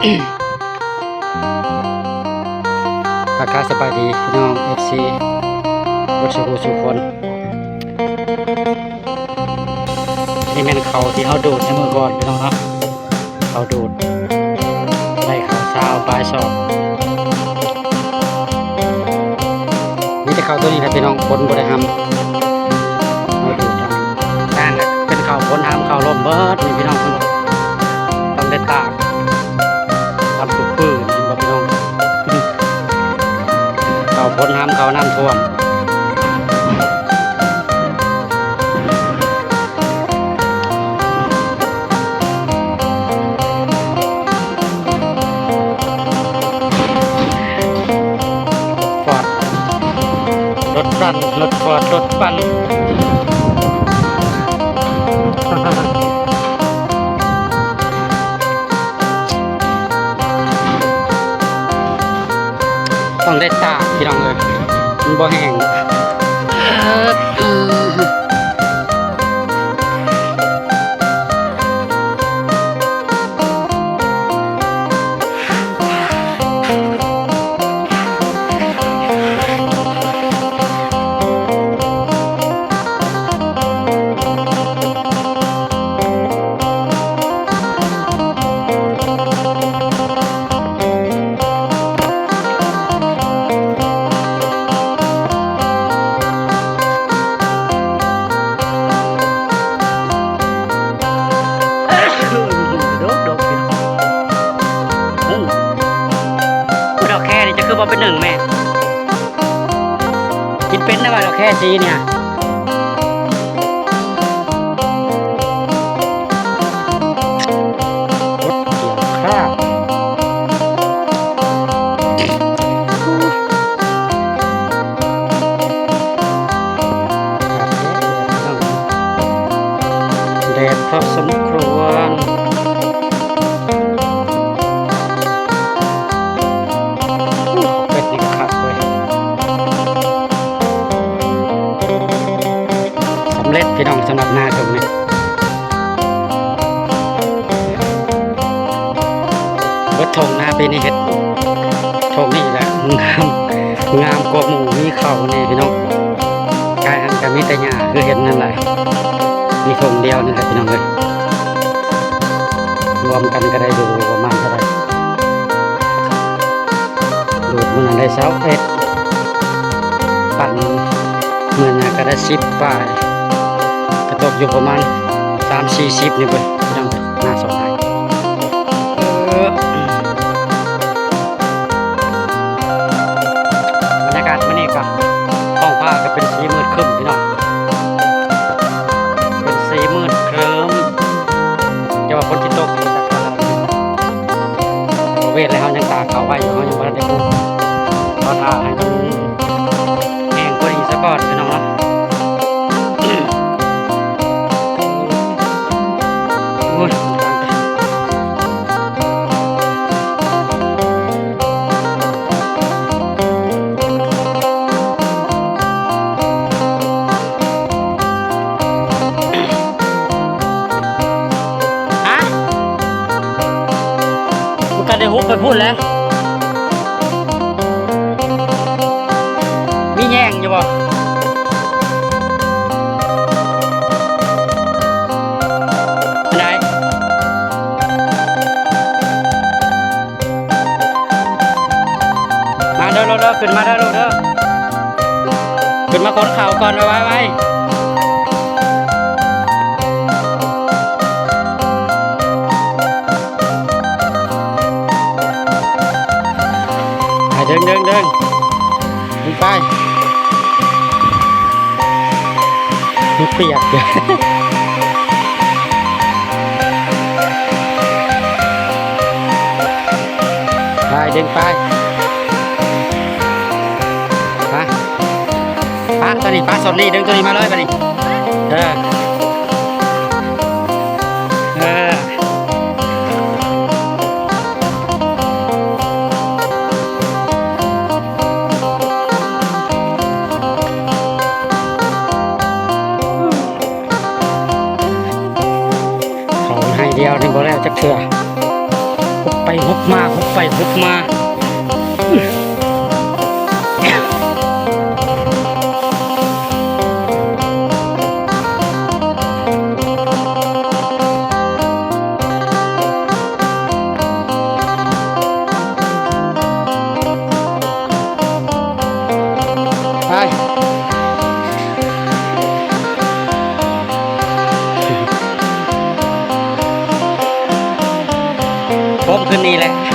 ทักทายสบายดีพี่น้อง FC วัชรูสุคนนี่เป็นเขาที่เขาดูดในมือก่อนพี่น้องครับเขาดูดได้เขาเช้าปลายสอบนี่จะเขาตัวนี้ครับพี่น้องคนบริหารเขาดูดด้านเป็นเขาคนทำเขาลมเบิร์ดนี่พี่น้องต้องได้ตากทำสุกปื้นบอกพี่น้องเขาพ้นน้ำเขาน้ำท่วมฟอร์ดรถปั่นรถฟอร์ดรถปั่นต้องได้ตากพี่น้องเลยมันบ่แห้งจะคือว่าเป็นหนึ่งแม่กินเป็นได้ป่ะเราแค่ซีเนี่ยรถเกี่ยวข้าวแดดพอสมควรเล็ดพี่น้องสำหรับนาตรงนี้วัดทงนาปีนี้เห็ดทงนี่แหละงามกว่าหมูมีเข่านี่พี่น้องกายอันกับมิตรหญ้าคือเห็ดนั่นแหละมีทงเดียวนี่แหละพี่น้องเลยรวมกันก็ได้ดูประมาณเท่าไหร่ดูดมันได้21ปั่นเมื่อนาก็ได้10 ป่ายตกอยู่ประมาณ3-40นี่เว้ยพี่น้องหน้าสองไห้บรรยากาศมันนี่ก็ท้องฟ้าก็เป็นสีมืดครึ้มพี่น้องเป็นสีมืดเคลิ้มจะว่าฝนที่ตกอยู่จากเราเวทแล้วเขายังตาเขาไว้อยู่เขายังไม่ได้ปลูกเขาถ่าให้มันแห้งกว่านี้ซะก่อนพี่น้องเนาะก็ได้ฮุบไปพูดแล้วมีแย่งอยู่บ่อะไรมาเด้อเด้อขึ้นมาเด้อลูกเด้อขึ้นมาคนข่าวก่อนไว้เดินไปมันเปียกเลยไปเดินไปป้าตัวนี้ป้าสดนี่ดึงตัวนี้มาเลยตัวนี้เดียวนี่บ่แล้วจักเถื่อไป หกมาหกไปหกมาไปผมคืนนี้แหละ